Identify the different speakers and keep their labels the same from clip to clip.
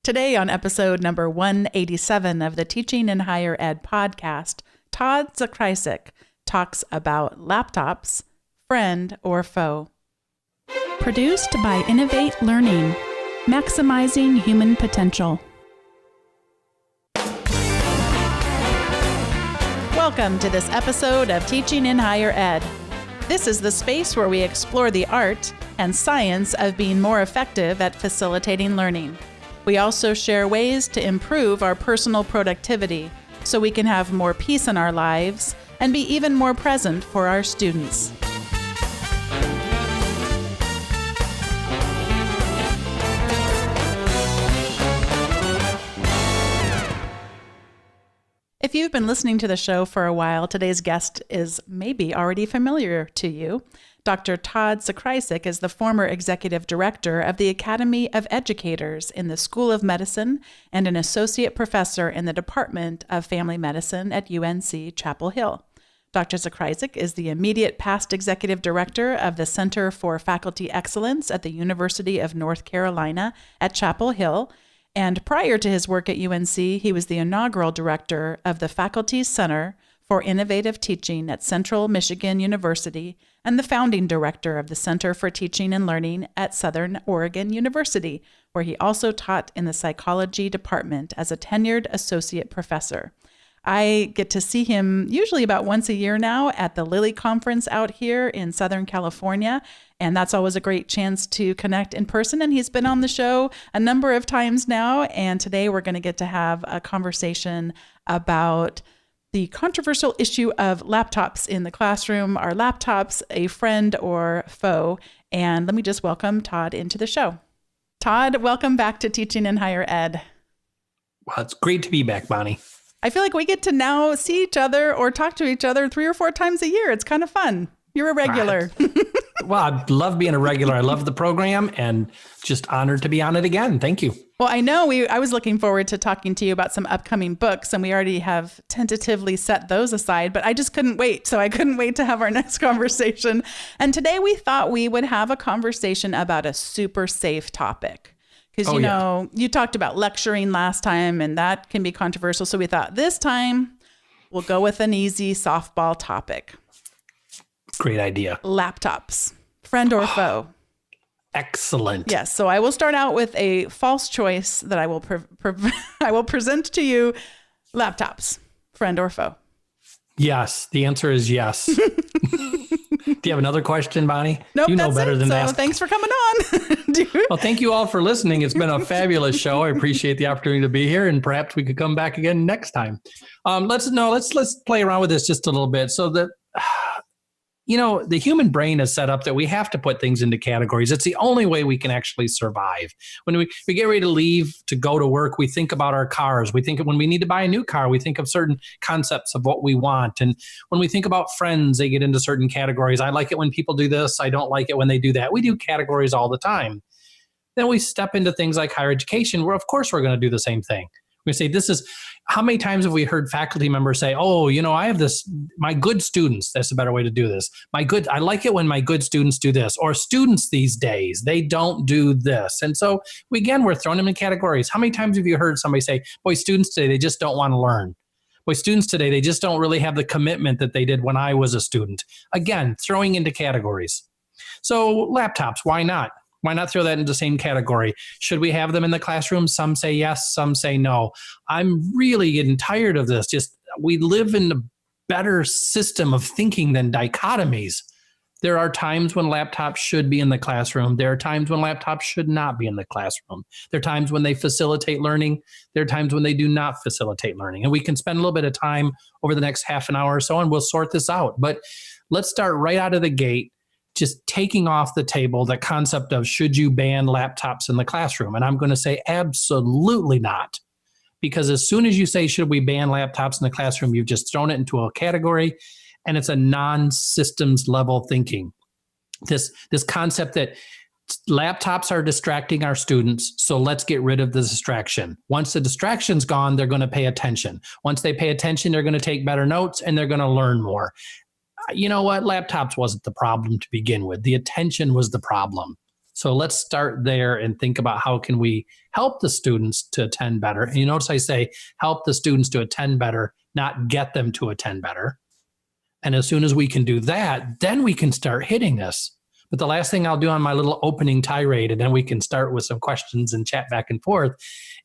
Speaker 1: Today on episode number 187 of the Teaching in Higher Ed podcast, Todd Zakrajsek talks about laptops, friend or foe. Produced by Innovate Learning, maximizing human potential. Welcome to this episode of Teaching in Higher Ed. This is the space where we explore the art and science of being more effective at facilitating learning. We also share ways to improve our personal productivity so we can have more peace in our lives and be even more present for our students. If you've been listening to the show for a while, today's guest is maybe already familiar to you. Dr. Todd Zakrajsek is the former executive director of the Academy of Educators in the School of Medicine and an associate professor in the Department of Family Medicine at UNC Chapel Hill. Dr. Zakrajsek is the immediate past executive director of the Center for Faculty Excellence at the University of North Carolina at Chapel Hill. And prior to his work at UNC, he was the inaugural director of the Faculty Center for Innovative Teaching at Central Michigan University and the founding director of the Center for Teaching and Learning at Southern Oregon University, where he also taught in the psychology department as a tenured associate professor. I get to see him usually about once a year now at the Lilly Conference out here in Southern California, and that's always a great chance to connect in person. And he's been on the show a number of times now, and today we're going to get to have a conversation about the controversial issue of laptops in the classroom. Are laptops a friend or foe? And let me just welcome Todd into the show. Todd, welcome back to Teaching in Higher Ed.
Speaker 2: Well, it's great to be back, Bonnie.
Speaker 1: I feel like we get to now see each other or talk to each other 3 or 4 times a year. It's kind of fun. You're a regular.
Speaker 2: Well, I love being a regular. I love the program and just honored to be on it again. Thank you.
Speaker 1: Well, I know I was looking forward to talking to you about some upcoming books, and we already have tentatively set those aside, but I just couldn't wait. So I couldn't wait to have our next conversation. And today we thought we would have a conversation about a super safe topic. Because, you talked about lecturing last time, and that can be controversial. So we thought this time we'll go with an easy softball topic.
Speaker 2: Great idea.
Speaker 1: Laptops, friend or foe?
Speaker 2: Excellent.
Speaker 1: Yes. So I will start out with a false choice that I will I will present to you. Laptops, friend or foe?
Speaker 2: Yes. The answer is yes. Do you have another question, Bonnie?
Speaker 1: Nope,
Speaker 2: you know better than that.
Speaker 1: So thanks for coming on.
Speaker 2: Well, thank you all for listening. It's been a fabulous show. I appreciate the opportunity to be here, and perhaps we could come back again next time. Let's play around with this just a little bit. So that the human brain is set up that we have to put things into categories. It's the only way we can actually survive. When we get ready to leave to go to work, we think about our cars. We think when we need to buy a new car, we think of certain concepts of what we want. And when we think about friends, they get into certain categories. I like it when people do this. I don't like it when they do that. We do categories all the time. Then we step into things like higher education, where of course we're going to do the same thing. We say, how many times have we heard faculty members say, I have this, my good students, that's a better way to do this. I like it when my good students do this, or students these days, they don't do this. And so we're throwing them in categories. How many times have you heard somebody say, boy, students today, they just don't want to learn. Boy, students today, they just don't really have the commitment that they did when I was a student. Again, throwing into categories. So laptops, why not? Why not throw that into the same category? Should we have them in the classroom? Some say yes, some say no. I'm really getting tired of this. We live in a better system of thinking than dichotomies. There are times when laptops should be in the classroom. There are times when laptops should not be in the classroom. There are times when they facilitate learning. There are times when they do not facilitate learning. And we can spend a little bit of time over the next half an hour or so, and we'll sort this out. But let's start right out of the gate, just taking off the table the concept of should you ban laptops in the classroom? And I'm going to say absolutely not. Because as soon as you say, should we ban laptops in the classroom, you've just thrown it into a category, and it's a non-systems level thinking. This concept that laptops are distracting our students, so let's get rid of the distraction. Once the distraction's gone, they're going to pay attention. Once they pay attention, they're going to take better notes, and they're going to learn more. You know what? Laptops wasn't the problem to begin with. The attention was the problem. So let's start there and think about how can we help the students to attend better. And you notice I say help the students to attend better, not get them to attend better. And as soon as we can do that, then we can start hitting this. But the last thing I'll do on my little opening tirade, and then we can start with some questions and chat back and forth,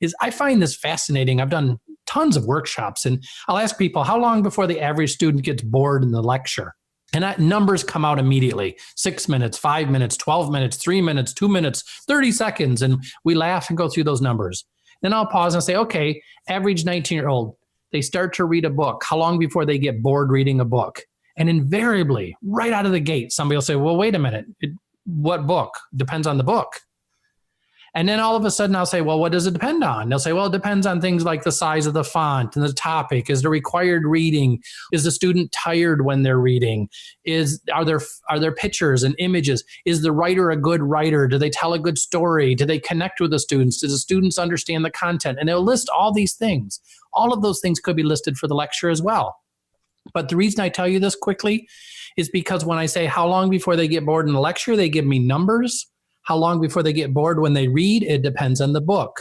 Speaker 2: is I find this fascinating. I've done tons of workshops, and I'll ask people, how long before the average student gets bored in the lecture? And that numbers come out immediately. 6 minutes, 5 minutes, 12 minutes, 3 minutes, 2 minutes, 30 seconds. And we laugh and go through those numbers. Then I'll pause and say, okay, average 19-year-old, they start to read a book. How long before they get bored reading a book? And invariably, right out of the gate, somebody will say, well, wait a minute. What book? Depends on the book. And then all of a sudden I'll say, well, what does it depend on? They'll say, well, it depends on things like the size of the font and the topic. Is there required reading? Is the student tired when they're reading? Are there pictures and images? Is the writer a good writer? Do they tell a good story? Do they connect with the students? Do the students understand the content? And they'll list all these things. All of those things could be listed for the lecture as well. But the reason I tell you this quickly is because when I say how long before they get bored in the lecture, they give me numbers. How long before they get bored when they read? It depends on the book.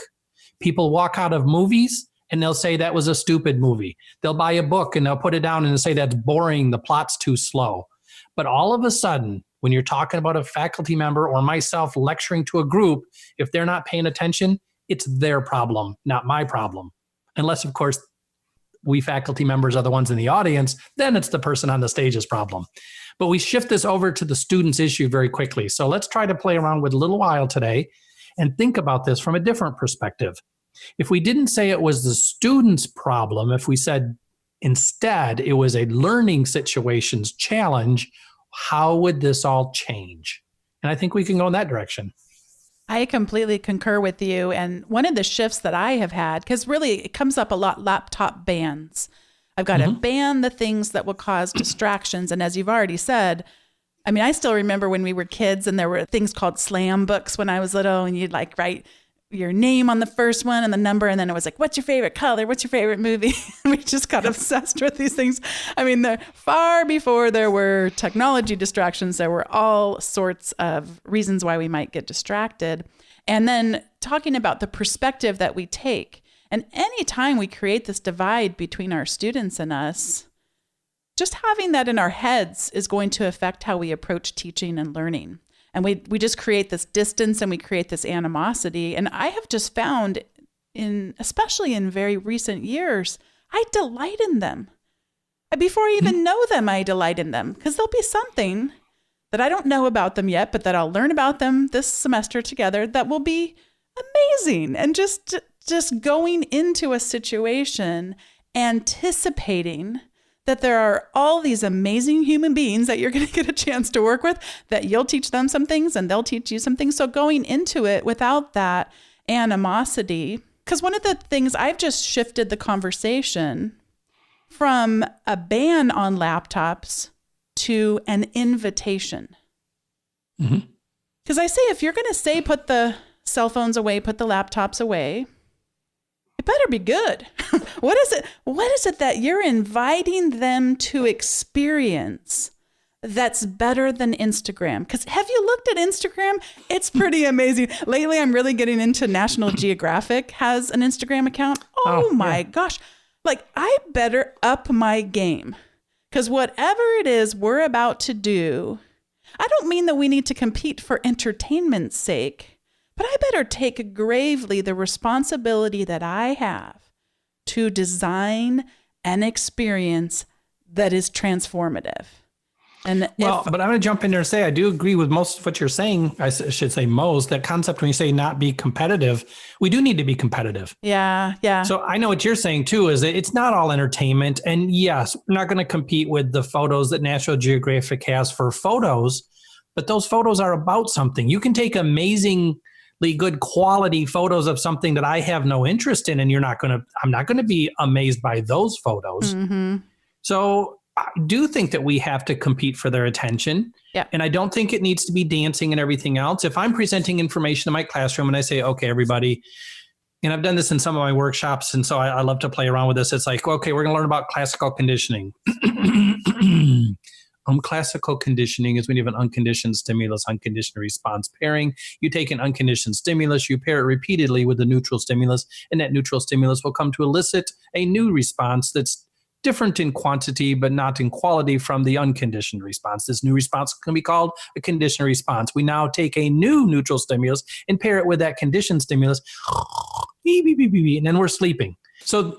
Speaker 2: People walk out of movies and they'll say that was a stupid movie. They'll buy a book and they'll put it down and say that's boring, the plot's too slow. But all of a sudden, when you're talking about a faculty member or myself lecturing to a group, if they're not paying attention, it's their problem, not my problem. Unless, of course, we faculty members are the ones in the audience, then it's the person on the stage's problem. But we shift this over to the student's issue very quickly. So let's try to play around with a little while today and think about this from a different perspective. If we didn't say it was the student's problem, if we said instead it was a learning situations challenge, how would this all change? And I think we can go in that direction.
Speaker 1: I completely concur with you. And one of the shifts that I have had, because really it comes up a lot, laptop bans. I've got to ban the things that will cause distractions. And as you've already said, I mean, I still remember when we were kids and there were things called slam books when I was little, and you'd like write your name on the first one and the number. And then it was like, what's your favorite color? What's your favorite movie? We just got obsessed with these things. I mean, far before there were technology distractions, there were all sorts of reasons why we might get distracted. And then talking about the perspective that we take. And anytime we create this divide between our students and us, just having that in our heads is going to affect how we approach teaching and learning. And we just create this distance and we create this animosity. And I have just found, especially in very recent years, I delight in them. Before I even know them, I delight in them because there'll be something that I don't know about them yet, but that I'll learn about them this semester together that will be amazing. And just going into a situation, anticipating that there are all these amazing human beings that you're going to get a chance to work with, that you'll teach them some things and they'll teach you some things. So going into it without that animosity, because one of the things I've just shifted the conversation from a ban on laptops to an invitation. Because I say, if you're going to say, put the cell phones away, put the laptops away, it better be good. What is it that you're inviting them to experience that's better than Instagram? Because have you looked at Instagram? It's pretty amazing. Lately, I'm really getting into National Geographic has an Instagram account. Oh my gosh. Like, I better up my game. Because whatever it is we're about to do, I don't mean that we need to compete for entertainment's sake. But I better take gravely the responsibility that I have to design an experience that is transformative. But I'm going to jump in there and say, I do agree with most of what you're saying. I should say most. That concept when you say not be competitive, we do need to be competitive. Yeah. So I know what you're saying too, is that it's not all entertainment. And yes, we're not going to compete with the photos that National Geographic has for photos, but those photos are about something. You can take amazingly good quality photos of something that I have no interest in, and I'm not going to be amazed by those photos. So I do think that we have to compete for their attention. Yeah. And I don't think it needs to be dancing and everything else. If I'm presenting information in my classroom and I say, okay, everybody, and I've done this in some of my workshops, and so I love to play around with this. It's like, okay, we're going to learn about classical conditioning.
Speaker 2: Classical conditioning is when you have an unconditioned stimulus, unconditioned response pairing. You take an unconditioned stimulus, you pair it repeatedly with a neutral stimulus, and that neutral stimulus will come to elicit a new response that's different in quantity, but not in quality from the unconditioned response. This new response can be called a conditioned response. We now take a new neutral stimulus and pair it with that conditioned stimulus, and then we're sleeping. So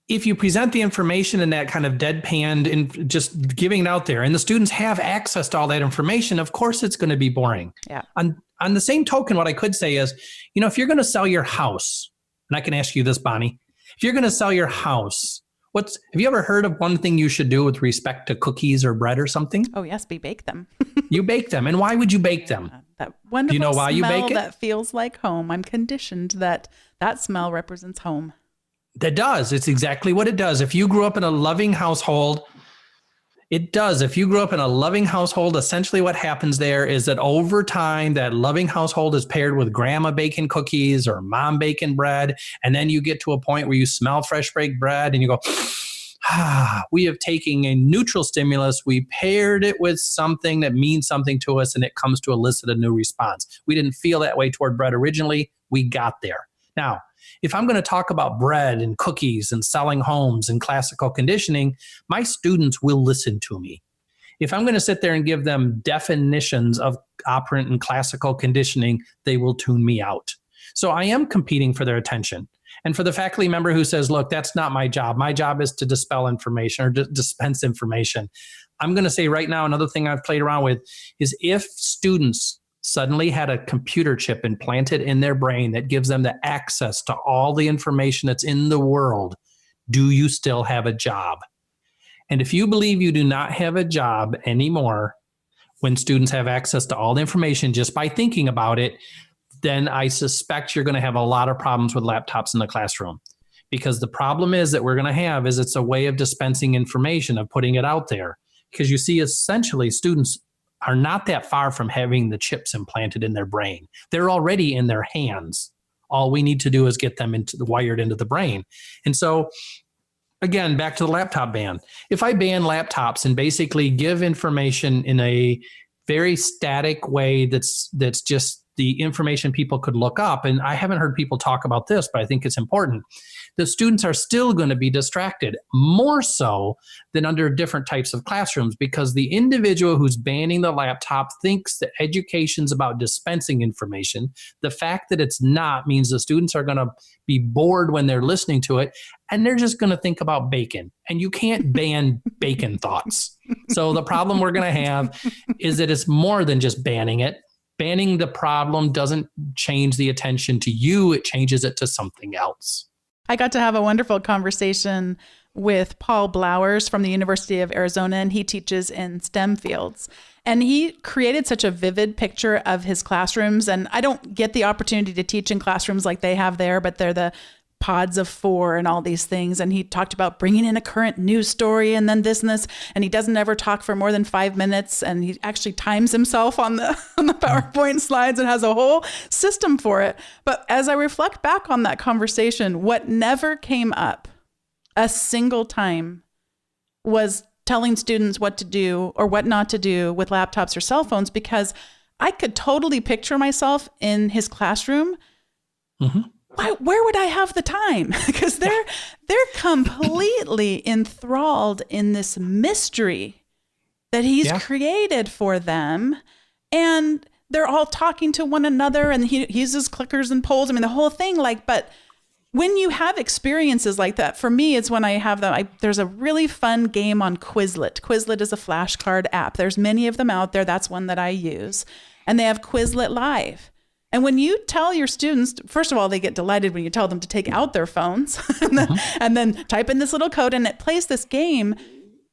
Speaker 2: if you present the information in that kind of deadpanned and just giving it out there, and the students have access to all that information, of course it's going to be boring.
Speaker 1: Yeah.
Speaker 2: On the same token, what I could say is, if you're going to sell your house, and I can ask you this, Bonnie, if you're going to sell your house, have you ever heard of one thing you should do with respect to cookies or bread or something?
Speaker 1: Oh, yes, we bake them.
Speaker 2: You bake them. And why would you bake them?
Speaker 1: That wonderful
Speaker 2: do you know why you
Speaker 1: smell
Speaker 2: bake it?
Speaker 1: That feels like home. I'm conditioned that smell represents home.
Speaker 2: That does. It's exactly what it does. If you grew up in a loving household, it does. If you grew up in a loving household, essentially what happens there is that over time, that loving household is paired with grandma baking cookies or mom baking bread. And then you get to a point where you smell fresh baked bread and you go, we have taken a neutral stimulus. We paired it with something that means something to us, and it comes to elicit a new response. We didn't feel that way toward bread originally. We got there. Now, if I'm going to talk about bread and cookies and selling homes and classical conditioning, my students will listen to me. If I'm going to sit there and give them definitions of operant and classical conditioning, they will tune me out. So I am competing for their attention. And for the faculty member who says, look, that's not my job. My job is to dispel information or dispense information. I'm going to say right now, another thing I've played around with is if students suddenly had a computer chip implanted in their brain that gives them the access to all the information that's in the world, do you still have a job? And if you believe you do not have a job anymore when students have access to all the information just by thinking about it, then I suspect you're going to have a lot of problems with laptops in the classroom. Because the problem is that we're going to have is it's a way of dispensing information, of putting it out there. Because you see, essentially, students are not that far from having the chips implanted in their brain. They're already in their hands. All we need to do is get them wired into the brain. And so, again, back to the laptop ban. If I ban laptops and basically give information in a very static way that's just the information people could look up, and I haven't heard people talk about this, but I think it's important, the students are still going to be distracted, more so than under different types of classrooms, because the individual who's banning the laptop thinks that education's about dispensing information. The fact that it's not means the students are going to be bored when they're listening to it, and they're just going to think about bacon. And you can't ban bacon thoughts. So the problem we're going to have is that it's more than just banning it. Banning the problem doesn't change the attention to you. It changes it to something else.
Speaker 1: I got to have a wonderful conversation with Paul Blowers from the University of Arizona, and he teaches in STEM fields. And he created such a vivid picture of his classrooms. And I don't get the opportunity to teach in classrooms like they have there, but they're the pods of 4 and all these things. And he talked about bringing in a current news story and then this and this. And he doesn't ever talk for more than 5 minutes. And he actually times himself on the PowerPoint slides and has a whole system for it. But as I reflect back on that conversation, what never came up a single time was telling students what to do or what not to do with laptops or cell phones, because I could totally picture myself in his classroom. Mm-hmm. Where would I have the time? Because they're completely enthralled in this mystery that he's created for them. And they're all talking to one another, and he uses clickers and polls. I mean, the whole thing, but when you have experiences like that, for me, it's when I have them. There's a really fun game on Quizlet. Quizlet is a flashcard app. There's many of them out there. That's one that I use. And they have Quizlet Live. And when you tell your students, first of all, they get delighted when you tell them to take out their phones and then type in this little code, and it plays this game.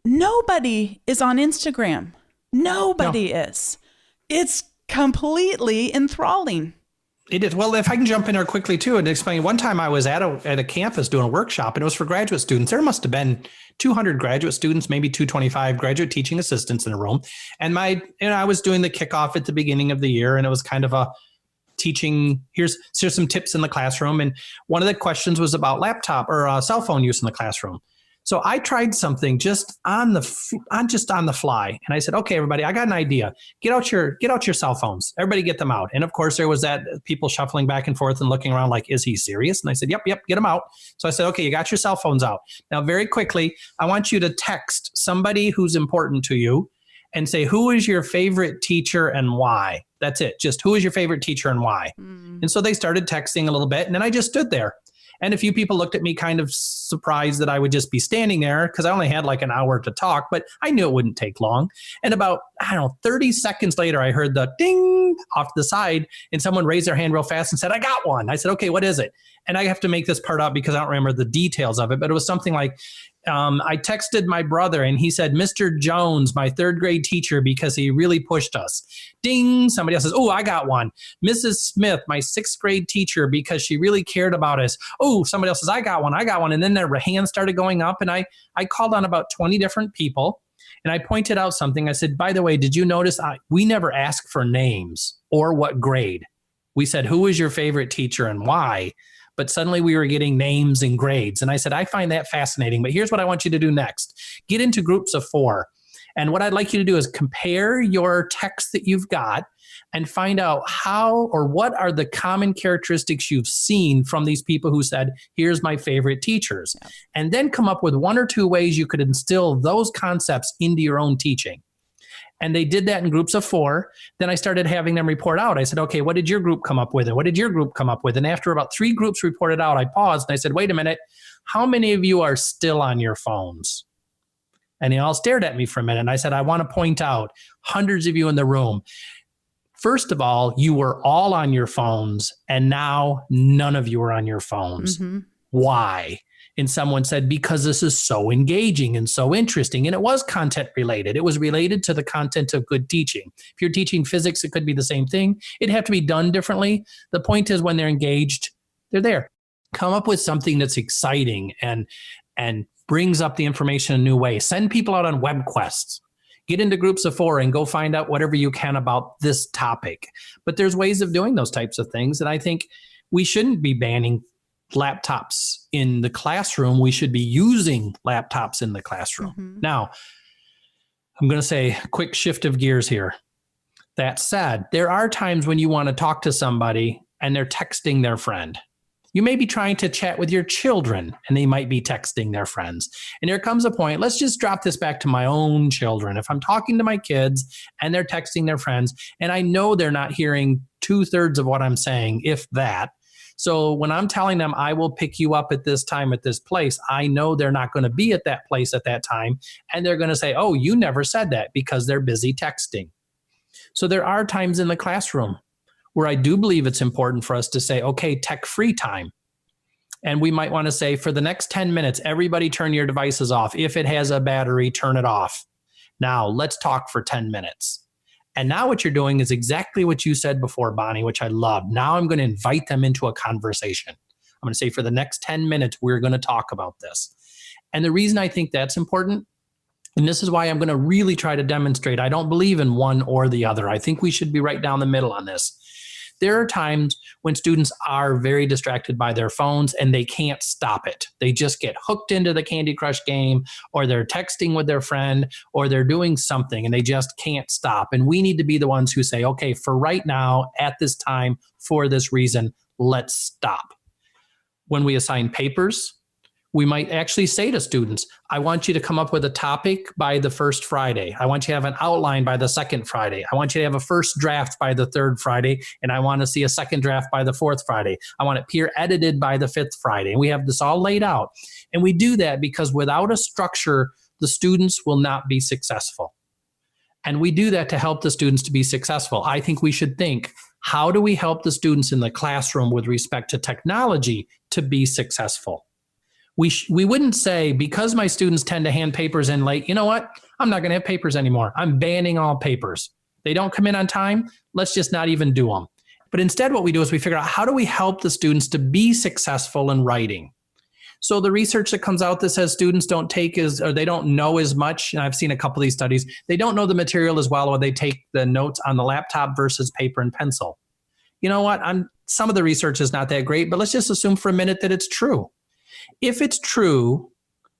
Speaker 1: Nobody is on Instagram. Nobody is. It's completely enthralling.
Speaker 2: It is. Well, if I can jump in there quickly too and explain, one time I was at a campus doing a workshop, and it was for graduate students. There must have been 200 graduate students, maybe 225 graduate teaching assistants in a room. And I was doing the kickoff at the beginning of the year, and it was kind of a teaching, here's some tips in the classroom. And one of the questions was about laptop or cell phone use in the classroom. So I tried something just on the fly, and I said, "Okay, everybody, I got an idea. Get out your cell phones. Everybody, get them out." And of course, there was that people shuffling back and forth and looking around like, "Is he serious?" And I said, "Yep, get them out." So I said, "Okay, you got your cell phones out. Now, very quickly, I want you to text somebody who's important to you, and say, who is your favorite teacher and why?" That's it. Just who is your favorite teacher and why? And so they started texting a little bit, and then I just stood there. And a few people looked at me kind of surprised that I would just be standing there because I only had like an hour to talk, but I knew it wouldn't take long. And about, 30 seconds later, I heard the ding off the side and someone raised their hand real fast and said, "I got one." I said, "Okay, what is it?" And I have to make this part up because I don't remember the details of it, but it was something like, I texted my brother and he said, "Mr. Jones, my third grade teacher, because he really pushed us." Ding. Somebody else says, "Oh, I got one. Mrs. Smith, my sixth grade teacher, because she really cared about us." Oh, somebody else says, I got one. And then their hands started going up, and I called on about 20 different people, and I pointed out something. I said, "By the way, did you notice we never asked for names or what grade? We said, who is your favorite teacher and why?" But suddenly we were getting names and grades. And I said, I find that fascinating. But here's what I want you to do next. Get into groups of 4. And what I'd like you to do is compare your text that you've got and find out how or what are the common characteristics you've seen from these people who said, here's my favorite teachers. Yeah. And then come up with 1 or 2 ways you could instill those concepts into your own teaching. And they did that in groups of 4. Then I started having them report out. I said, "Okay, what did your group come up with? And what did your group come up with?" And after about 3 groups reported out, I paused and I said, "Wait a minute, how many of you are still on your phones?" And they all stared at me for a minute. And I said, "I want to point out hundreds of you in the room. First of all, you were all on your phones, and now none of you are on your phones. Mm-hmm. Why?" And someone said, "Because this is so engaging and so interesting." And it was content related. It was related to the content of good teaching. If you're teaching physics, it could be the same thing. It'd have to be done differently. The point is, when they're engaged, they're there. Come up with something that's exciting and brings up the information in a new way. Send people out on web quests. Get into groups of 4 and go find out whatever you can about this topic. But there's ways of doing those types of things. And I think we shouldn't be banning laptops in the classroom. We should be using laptops in the classroom. Mm-hmm. Now, I'm going to say quick shift of gears here. That said, there are times when you want to talk to somebody and they're texting their friend. You may be trying to chat with your children and they might be texting their friends. And there comes a point, let's just drop this back to my own children. If I'm talking to my kids and they're texting their friends and I know they're not hearing 2/3 of what I'm saying, if that. So when I'm telling them, I will pick you up at this time at this place, I know they're not going to be at that place at that time. And they're going to say, "Oh, you never said that," because they're busy texting. So there are times in the classroom where I do believe it's important for us to say, okay, tech-free time. And we might want to say, for the next 10 minutes, everybody turn your devices off. If it has a battery, turn it off. Now, let's talk for 10 minutes. And now what you're doing is exactly what you said before, Bonnie, which I love. Now I'm going to invite them into a conversation. I'm going to say, for the next 10 minutes, we're going to talk about this. And the reason I think that's important, and this is why I'm going to really try to demonstrate, I don't believe in one or the other. I think we should be right down the middle on this. There are times when students are very distracted by their phones and they can't stop it. They just get hooked into the Candy Crush game, or they're texting with their friend, or they're doing something and they just can't stop. And we need to be the ones who say, okay, for right now, at this time, for this reason, let's stop. When we assign papers, we might actually say to students, I want you to come up with a topic by the first Friday. I want you to have an outline by the second Friday. I want you to have a first draft by the third Friday, and I want to see a second draft by the fourth Friday. I want it peer edited by the fifth Friday. And we have this all laid out. And we do that because without a structure, the students will not be successful. And we do that to help the students to be successful. I think we should think, how do we help the students in the classroom with respect to technology to be successful? We wouldn't say, because my students tend to hand papers in late, you know what? I'm not going to have papers anymore. I'm banning all papers. They don't come in on time. Let's just not even do them. But instead, what we do is we figure out, how do we help the students to be successful in writing? So the research that comes out that says students don't take or they don't know as much, and I've seen a couple of these studies, they don't know the material as well, or they take the notes on the laptop versus paper and pencil. You know what? Some of the research is not that great, but let's just assume for a minute that it's true. If it's true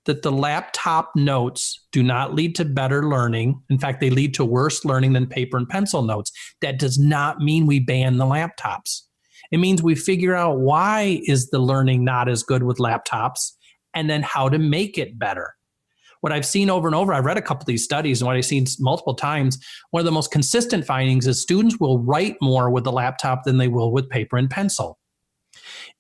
Speaker 2: that the laptop notes do not lead to better learning. In fact, they lead to worse learning than paper and pencil notes. That does not mean we ban the laptops. It means we figure out why is the learning not as good with laptops and then how to make it better. What I've seen over and over, I've read a couple of these studies, and what I've seen multiple times, one of the most consistent findings is students will write more with the laptop than they will with paper and pencil.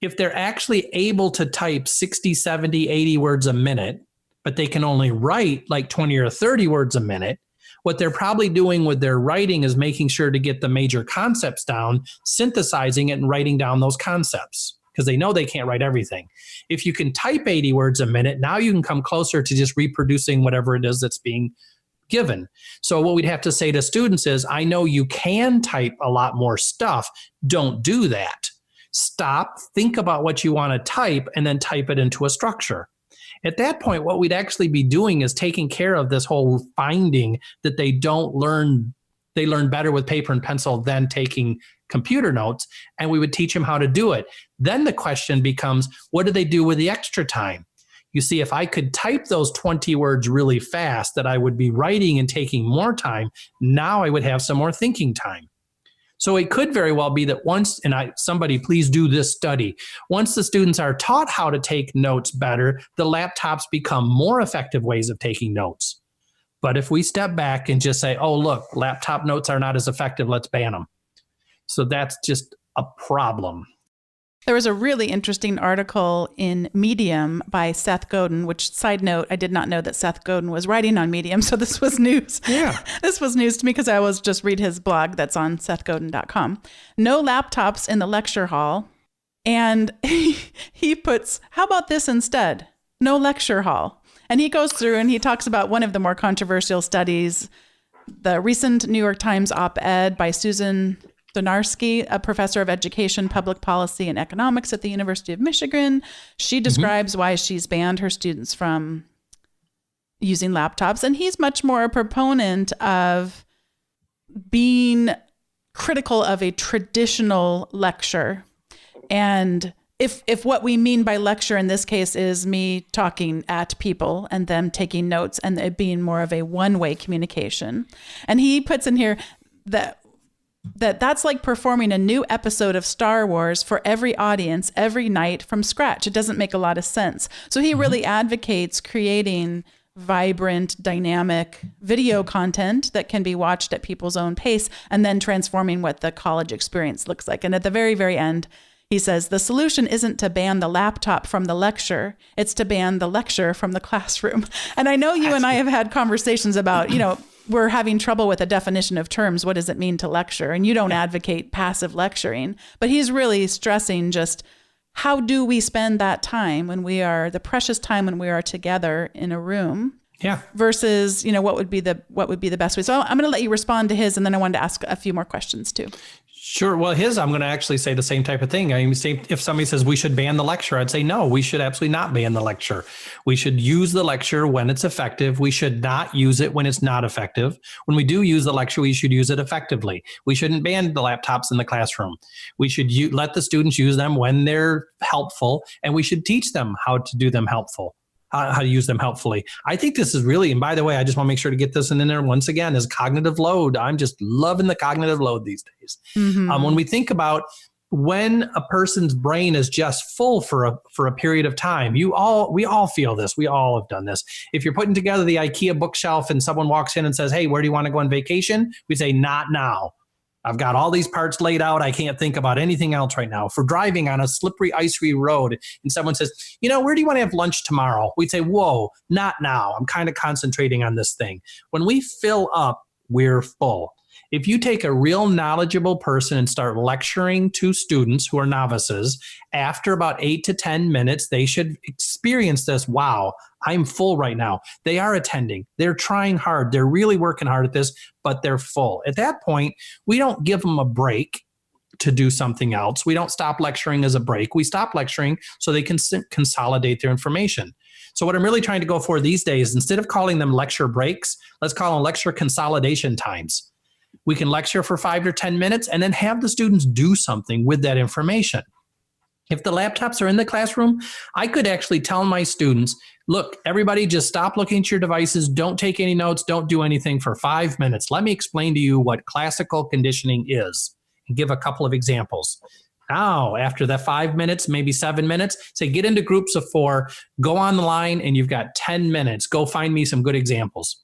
Speaker 2: If they're actually able to type 60, 70, 80 words a minute, but they can only write like 20 or 30 words a minute, what they're probably doing with their writing is making sure to get the major concepts down, synthesizing it and writing down those concepts because they know they can't write everything. If you can type 80 words a minute, now you can come closer to just reproducing whatever it is that's being given. So what we'd have to say to students is, I know you can type a lot more stuff. Don't do that. Stop, think about what you want to type, and then type it into a structure. At that point, what we'd actually be doing is taking care of this whole finding that they learn better with paper and pencil than taking computer notes, and we would teach them how to do it. Then the question becomes, what do they do with the extra time? You see, if I could type those 20 words really fast that I would be writing and taking more time, now I would have some more thinking time. So it could very well be that once, somebody please do this study, once the students are taught how to take notes better, the laptops become more effective ways of taking notes. But if we step back and just say, oh, look, laptop notes are not as effective, let's ban them. So that's just a problem.
Speaker 1: There was a really interesting article in Medium by Seth Godin, which, side note, I did not know that Seth Godin was writing on Medium, so this was news.
Speaker 2: Yeah.
Speaker 1: This was news to me because I was just read his blog that's on sethgodin.com. No laptops in the lecture hall. And he puts, how about this instead? No lecture hall. And he goes through and he talks about one of the more controversial studies, the recent New York Times op-ed by Susan Donarski, a professor of education, public policy, and economics at the University of Michigan. She describes why she's banned her students from using laptops. And he's much more a proponent of being critical of a traditional lecture. And if what we mean by lecture in this case is me talking at people and them taking notes and it being more of a one-way communication. And he puts in here that's like performing a new episode of Star Wars for every audience every night from scratch. It doesn't make a lot of sense. So he really advocates creating vibrant, dynamic video content that can be watched at people's own pace and then transforming what the college experience looks like. And at the very, very end, he says, the solution isn't to ban the laptop from the lecture. It's to ban the lecture from the classroom. And I know you and I have had conversations about, we're having trouble with a definition of terms. What does it mean to lecture? And you don't advocate passive lecturing, but he's really stressing just how do we spend that time when we are the precious time when we are together in a room versus, what would be the best way. So I'm going to let you respond to his, and then I wanted to ask a few more questions too.
Speaker 2: Sure. Well, I'm going to actually say the same type of thing. I mean, if somebody says we should ban the lecture, I'd say, no, we should absolutely not ban the lecture. We should use the lecture when it's effective. We should not use it when it's not effective. When we do use the lecture, we should use it effectively. We shouldn't ban the laptops in the classroom. We should let the students use them when they're helpful, and we should teach them how to do them helpful. How to use them helpfully. I think this is really, and by the way, I just want to make sure to get this in there once again, is cognitive load. I'm just loving the cognitive load these days. When we think about when a person's brain is just full for a period of time, we all feel this. We all have done this. If you're putting together the IKEA bookshelf and someone walks in and says, hey, where do you want to go on vacation? We say, not now. I've got all these parts laid out. I can't think about anything else right now. For driving on a slippery, icy road, and someone says, where do you want to have lunch tomorrow? We'd say, whoa, not now. I'm kind of concentrating on this thing. When we fill up, we're full. If you take a real knowledgeable person and start lecturing to students who are novices, after about 8 to 10 minutes, they should experience this. Wow, I'm full right now. They are attending. They're trying hard. They're really working hard at this, but they're full. At that point, we don't give them a break to do something else. We don't stop lecturing as a break. We stop lecturing so they can consolidate their information. So what I'm really trying to go for these days, instead of calling them lecture breaks, let's call them lecture consolidation times. We can lecture for 5 to 10 minutes and then have the students do something with that information. If the laptops are in the classroom, I could actually tell my students, look, everybody just stop looking at your devices. Don't take any notes. Don't do anything for 5 minutes. Let me explain to you what classical conditioning is and give a couple of examples. Now, after that 5 minutes, maybe 7 minutes, say get into groups of 4, go online and you've got 10 minutes. Go find me some good examples.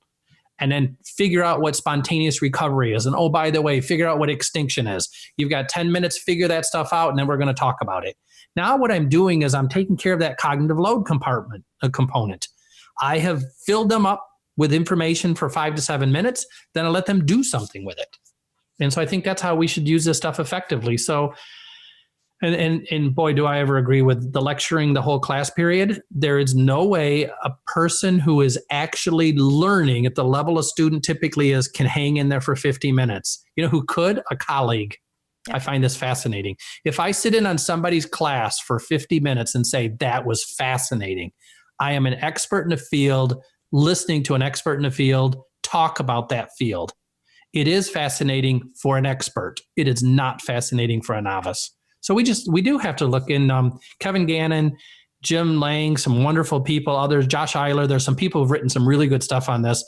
Speaker 2: And then figure out what spontaneous recovery is. And oh, by the way, figure out what extinction is. You've got 10 minutes, figure that stuff out, and then we're going to talk about it. Now what I'm doing is I'm taking care of that cognitive load component. I have filled them up with information for 5 to 7 minutes, then I let them do something with it. And so I think that's how we should use this stuff effectively. So, and boy, do I ever agree with the lecturing the whole class period. There is no way a person who is actually learning at the level a student typically is can hang in there for 50 minutes. You know who could? A colleague. Yeah. I find this fascinating. If I sit in on somebody's class for 50 minutes and say, that was fascinating, I am an expert in the field, listening to an expert in the field talk about that field. It is fascinating for an expert. It is not fascinating for a novice. So we do have to look in Kevin Gannon, Jim Lang, some wonderful people, others, Josh Eiler. There's some people who've written some really good stuff on this.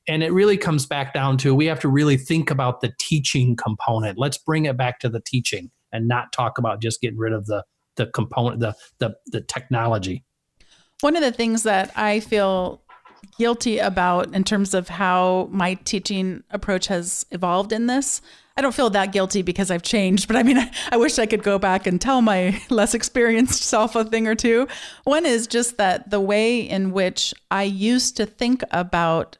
Speaker 2: And it really comes back down to, we have to really think about the teaching component. Let's bring it back to the teaching and not talk about just getting rid of the component, the technology.
Speaker 1: One of the things that I feel guilty about in terms of how my teaching approach has evolved in this, I don't feel that guilty because I've changed, but I mean, I wish I could go back and tell my less experienced self a thing or two. One is just that the way in which I used to think about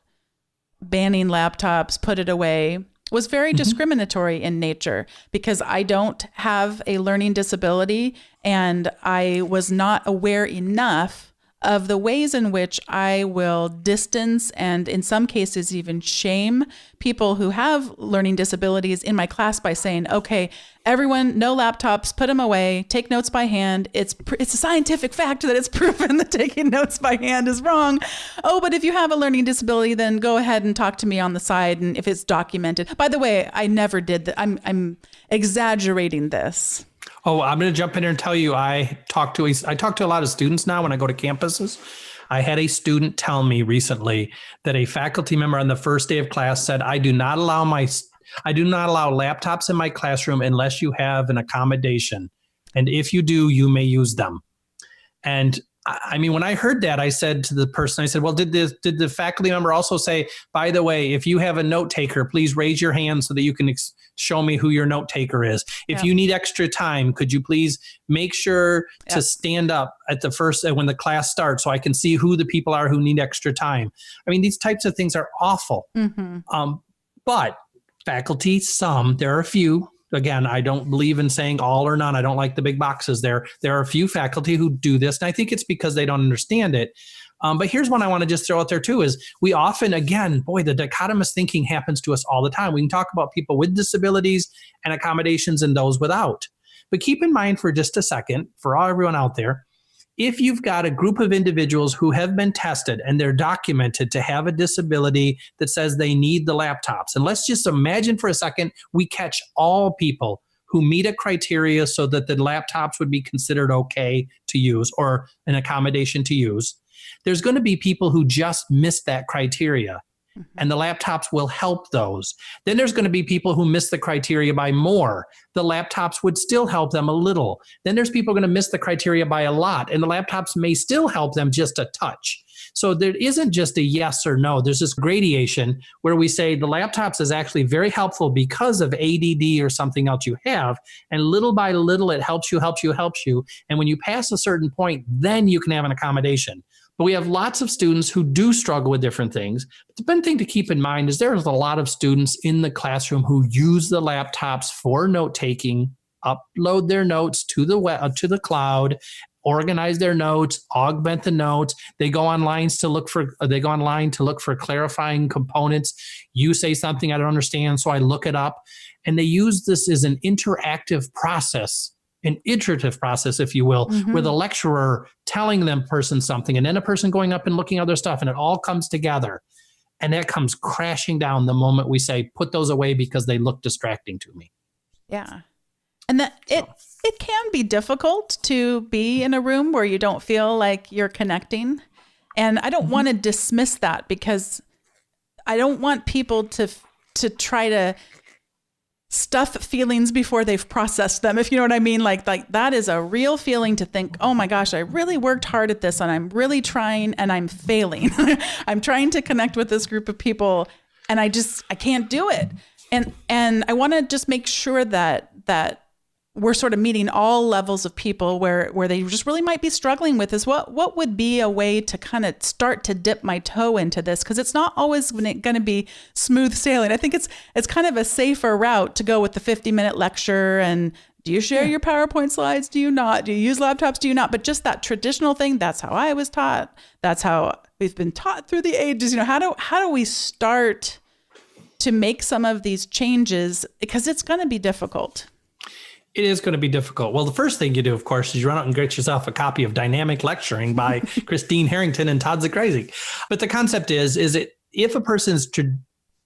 Speaker 1: banning laptops, put it away, was very discriminatory in nature because I don't have a learning disability and I was not aware enough of the ways in which I will distance and in some cases even shame people who have learning disabilities in my class by saying, okay, everyone, no laptops, put them away, take notes by hand. It's a scientific fact that it's proven that taking notes by hand is wrong. Oh, but if you have a learning disability, then go ahead and talk to me on the side and if it's documented. By the way, I never did that. I'm exaggerating this.
Speaker 2: Oh, I'm going to jump in here and tell you, I talk to a lot of students now when I go to campuses. I had a student tell me recently that a faculty member on the first day of class said, I do not allow laptops in my classroom unless you have an accommodation. And if you do, you may use them. And I mean, when I heard that, I said to the person, I said, well, did the faculty member also say, by the way, if you have a note taker, please raise your hand so that you can show me who your note taker is. If you need extra time, could you please make sure to stand up at the first, when the class starts so I can see who the people are who need extra time. I mean, these types of things are awful. But faculty, there are a few. Again, I don't believe in saying all or none. I don't like the big boxes there. There are a few faculty who do this, and I think it's because they don't understand it. But here's one I want to just throw out there too, is we often, again, boy, the dichotomous thinking happens to us all the time. We can talk about people with disabilities and accommodations and those without. But keep in mind for just a second, for everyone out there, if you've got a group of individuals who have been tested and they're documented to have a disability that says they need the laptops, and let's just imagine for a second we catch all people who meet a criteria so that the laptops would be considered okay to use or an accommodation to use, there's going to be people who just miss that criteria. And the laptops will help those. Then there's going to be people who miss the criteria by more. The laptops would still help them a little. Then there's people going to miss the criteria by a lot, and the laptops may still help them just a touch. So there isn't just a yes or no. There's this gradation where we say the laptops is actually very helpful because of ADD or something else you have. And little by little, it helps you. And when you pass a certain point, then you can have an accommodation. But we have lots of students who do struggle with different things. But the one thing to keep in mind is there's a lot of students in the classroom who use the laptops for note-taking, upload their notes to the cloud, organize their notes, augment the notes. They go online to look for clarifying components. You say something I don't understand, so I look it up. And they use this as an interactive process, an iterative process, if you will, with a lecturer telling them person something and then a person going up and looking at other stuff, and it all comes together. And that comes crashing down the moment we say, put those away because they look distracting to me.
Speaker 1: Yeah. And that it can be difficult to be in a room where you don't feel like you're connecting. And I don't want to dismiss that, because I don't want people to try to stuff feelings before they've processed them, if you know what I mean. Like that is a real feeling, to think, oh my gosh, I really worked hard at this and I'm really trying and I'm failing. I'm trying to connect with this group of people and I can't do it. And I want to just make sure that we're sort of meeting all levels of people where they just really might be struggling with is what would be a way to kind of start to dip my toe into this, because it's not always going to be smooth sailing. I think it's kind of a safer route to go with the 50-minute lecture. And do you share your PowerPoint slides? Do you not? Do you use laptops? Do you not? But just that traditional thing, that's how I was taught. That's how we've been taught through the ages. How do we start to make some of these changes? Because it's going to be difficult.
Speaker 2: It is going to be difficult. Well, the first thing you do, of course, is you run out and get yourself a copy of Dynamic Lecturing by Christine Harrington and Todd Zakrajsek. But the concept is it if a person is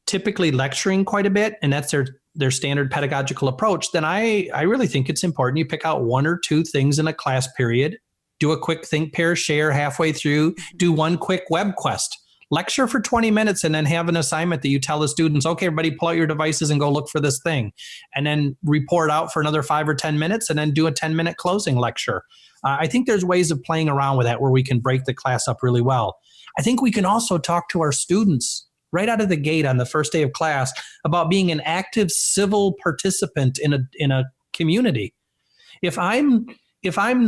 Speaker 2: typically lecturing quite a bit, and that's their standard pedagogical approach, then I really think it's important you pick out one or two things in a class period, do a quick think, pair, share halfway through, do one quick web quest. Lecture for 20 minutes and then have an assignment that you tell the students, okay, everybody pull out your devices and go look for this thing. And then report out for another 5 or 10 minutes and then do a 10-minute closing lecture. I think there's ways of playing around with that where we can break the class up really well. I think we can also talk to our students right out of the gate on the first day of class about being an active civil participant in a community. If I'm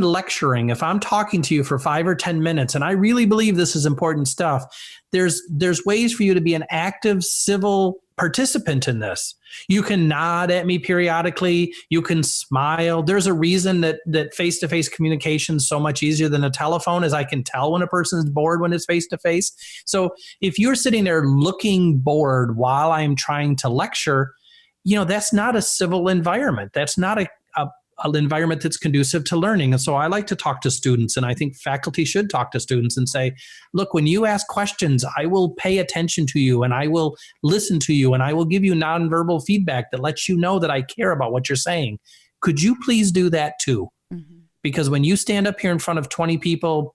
Speaker 2: lecturing, if I'm talking to you for 5 or 10 minutes, and I really believe this is important stuff, there's ways for you to be an active civil participant in this. You can nod at me periodically. You can smile. There's a reason that face-to-face communication is so much easier than a telephone, is I can tell when a person's bored when it's face-to-face. So if you're sitting there looking bored while I'm trying to lecture, that's not a civil environment. That's not an environment that's conducive to learning. And so I like to talk to students, and I think faculty should talk to students and say, look, when you ask questions, I will pay attention to you and I will listen to you and I will give you nonverbal feedback that lets you know that I care about what you're saying. Could you please do that too? Mm-hmm. Because when you stand up here in front of 20 people,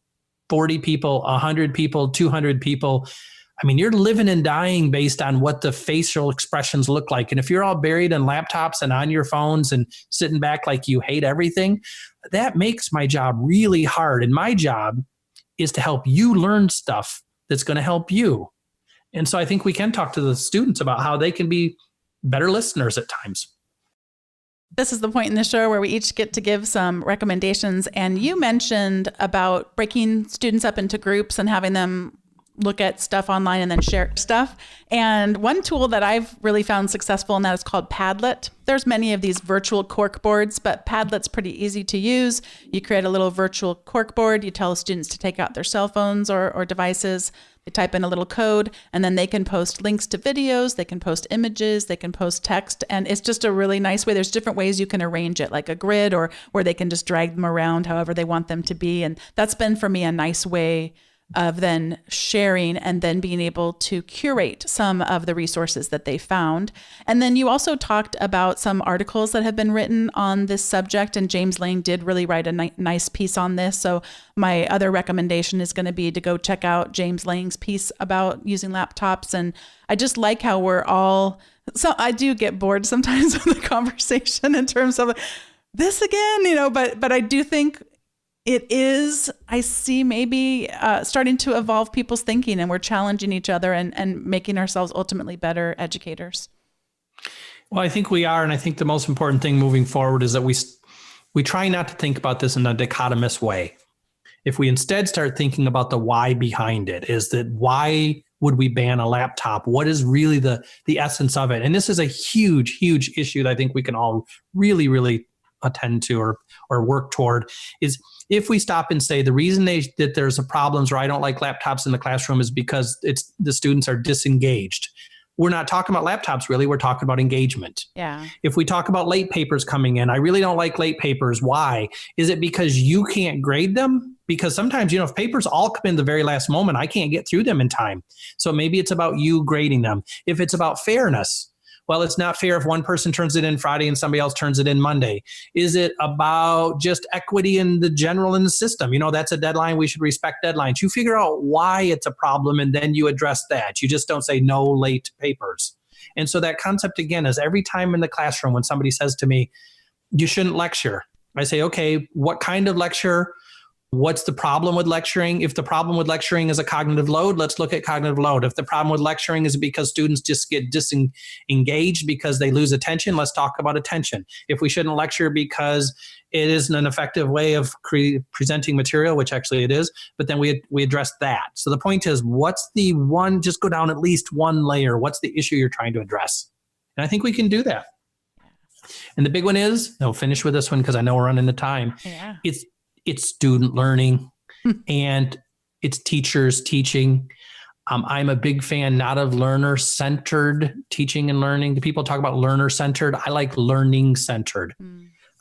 Speaker 2: 40 people, 100 people, 200 people, you're living and dying based on what the facial expressions look like. And if you're all buried in laptops and on your phones and sitting back like you hate everything, that makes my job really hard. And my job is to help you learn stuff that's going to help you. And so I think we can talk to the students about how they can be better listeners at times.
Speaker 1: This is the point in the show where we each get to give some recommendations. And you mentioned about breaking students up into groups and having them look at stuff online and then share stuff. And one tool that I've really found successful in that is called Padlet. There's many of these virtual corkboards, but Padlet's pretty easy to use. You create a little virtual corkboard. You tell students to take out their cell phones or devices. They type in a little code, and then they can post links to videos. They can post images. They can post text. And it's just a really nice way. There's different ways you can arrange it, like a grid, or where they can just drag them around however they want them to be. And that's been, for me, a nice way of then sharing and then being able to curate some of the resources that they found. And then you also talked about some articles that have been written on this subject, and James Lang did really write a nice piece on this. So my other recommendation is going to be to go check out James Lang's piece about using laptops. And I just like how so I do get bored sometimes of the conversation in terms of this again, but I do think I see maybe starting to evolve people's thinking, and we're challenging each other and making ourselves ultimately better educators.
Speaker 2: Well, I think we are. And I think the most important thing moving forward is that we try not to think about this in a dichotomous way. If we instead start thinking about the why behind it, is that why would we ban a laptop? What is really the essence of it? And this is a huge, huge issue that I think we can all really, really attend to or work toward, is if we stop and say the reason that there's a problems where I don't like laptops in the classroom is because the students are disengaged. We're not talking about laptops, really. We're talking about engagement.
Speaker 1: Yeah.
Speaker 2: If we talk about late papers coming in, I really don't like late papers. Why? Is it because you can't grade them? Because sometimes, if papers all come in the very last moment, I can't get through them in time. So maybe it's about you grading them. If it's about fairness, well, it's not fair if one person turns it in Friday and somebody else turns it in Monday? Is it about just equity in the general in the system? That's a deadline. We should respect deadlines. You figure out why it's a problem, and then you address that. You just don't say no late papers. And so that concept, again, is every time in the classroom when somebody says to me, you shouldn't lecture, I say, okay, what kind of lecture? What's the problem with lecturing? If the problem with lecturing is a cognitive load, let's look at cognitive load. If the problem with lecturing is because students just get disengaged because they lose attention, let's talk about attention. If we shouldn't lecture because it isn't an effective way of presenting material, which actually it is, but then we address that. So the point is, what's the one, just go down at least one layer. What's the issue you're trying to address? And I think we can do that. And the big one is, I'll finish with this one because I know we're running out of time.
Speaker 1: Yeah.
Speaker 2: It's student learning and it's teachers teaching. I'm a big fan, not of learner-centered teaching and learning. The people talk about learner-centered. I like learning-centered.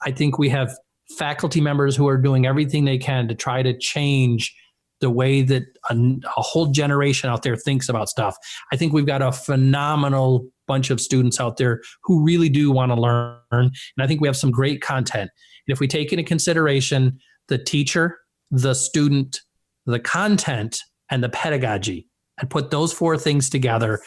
Speaker 2: I think we have faculty members who are doing everything they can to try to change the way that a whole generation out there thinks about stuff. I think we've got a phenomenal bunch of students out there who really do want to learn. And I think we have some great content. And if we take into consideration the teacher, the student, the content, and the pedagogy, and put those four things together,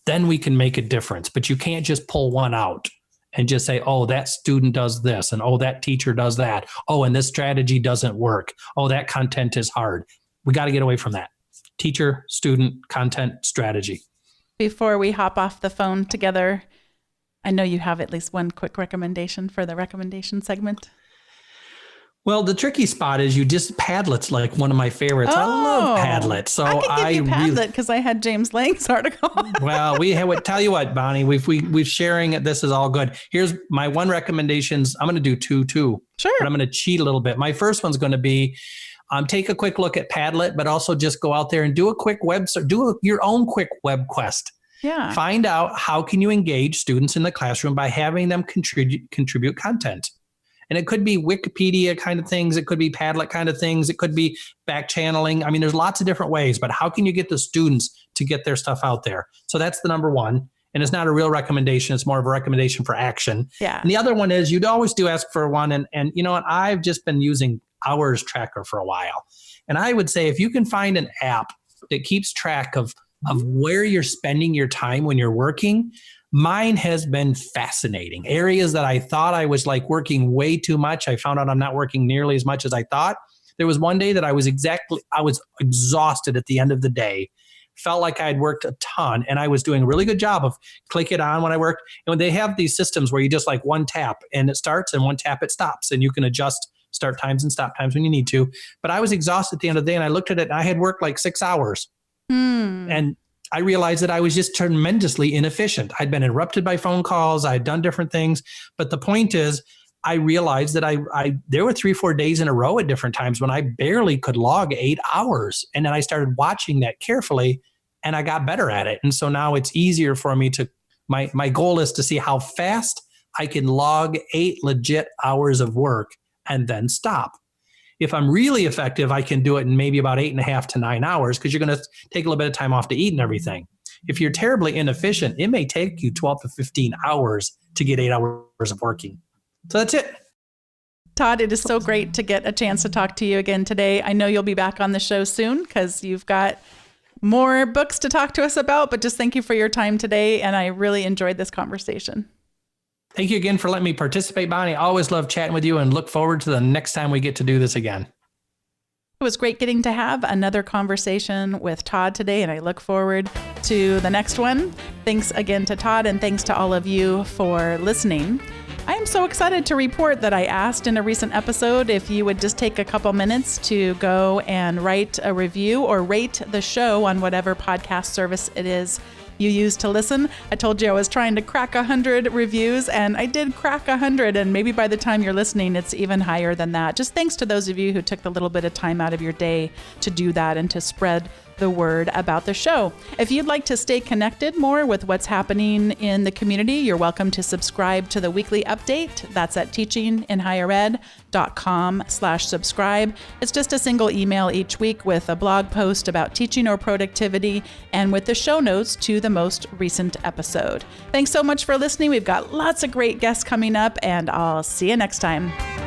Speaker 2: then we can make a difference. But you can't just pull one out and just say, oh, that student does this, and oh, that teacher does that. Oh, and this strategy doesn't work. Oh, that content is hard. We got to get away from that. Teacher, student, content, strategy.
Speaker 1: Before we hop off the phone together, I know you have at least one quick recommendation for the recommendation segment.
Speaker 2: Well, the tricky spot is Padlet's like one of my favorites. I love Padlet. So
Speaker 1: I could give you Padlet because I had James Lang's article.
Speaker 2: Well, tell you what, Bonnie, we've sharing it. This is all good. Here's my one recommendations. I'm going to do two too.
Speaker 1: Sure.
Speaker 2: But I'm going to cheat a little bit. My first one's going to be take a quick look at Padlet, but also just go out there and do a quick your own quick web quest.
Speaker 1: Yeah.
Speaker 2: Find out how can you engage students in the classroom by having them contribute content. And it could be Wikipedia kind of things. It could be Padlet kind of things. It could be back channeling. I mean, there's lots of different ways, but how can you get the students to get their stuff out there? So that's the number one. And it's not a real recommendation. It's more of a recommendation for action.
Speaker 1: Yeah.
Speaker 2: And the other one is you'd always do ask for one. And you know what? I've just been using Hours Tracker for a while. And I would say if you can find an app that keeps track of where you're spending your time when you're working, mine has been fascinating. Areas that I thought I was like working way too much, I found out I'm not working nearly as much as I thought. There was one day that I was exhausted at the end of the day, felt like I had worked a ton, and I was doing a really good job of click it on when I worked. And when they have these systems where you just like one tap and it starts and one tap it stops, and you can adjust start times and stop times when you need to. But I was exhausted at the end of the day, and I looked at it and I had worked like 6 hours. And I realized that I was just tremendously inefficient. I'd been interrupted by phone calls. I had done different things. But the point is, I realized that there were 3-4 days in a row at different times when I barely could log 8 hours. And then I started watching that carefully, and I got better at it. And so now it's easier for me my goal is to see how fast I can log 8 legit hours of work and then stop. If I'm really effective, I can do it in maybe about 8.5 to 9 hours, because you're going to take a little bit of time off to eat and everything. If you're terribly inefficient, it may take you 12 to 15 hours to get 8 hours of working. So that's it.
Speaker 1: Todd, it is so great to get a chance to talk to you again today. I know you'll be back on the show soon because you've got more books to talk to us about, but just thank you for your time today. And I really enjoyed this conversation.
Speaker 2: Thank you again for letting me participate, Bonnie. I always love chatting with you and look forward to the next time we get to do this again.
Speaker 1: It was great getting to have another conversation with Todd today, and I look forward to the next one. Thanks again to Todd, and thanks to all of you for listening. I am so excited to report that I asked in a recent episode if you would just take a couple minutes to go and write a review or rate the show on whatever podcast service it is you use to listen. I told you I was trying to crack 100 reviews, and I did crack 100, and maybe by the time you're listening, it's even higher than that. Just thanks to those of you who took the little bit of time out of your day to do that and to spread the word about the show. If you'd like to stay connected more with what's happening in the community, you're welcome to subscribe to the weekly update. That's at teachinginhighered.com/subscribe. It's just a single email each week with a blog post about teaching or productivity and with the show notes to the most recent episode. Thanks so much for listening. We've got lots of great guests coming up, and I'll see you next time.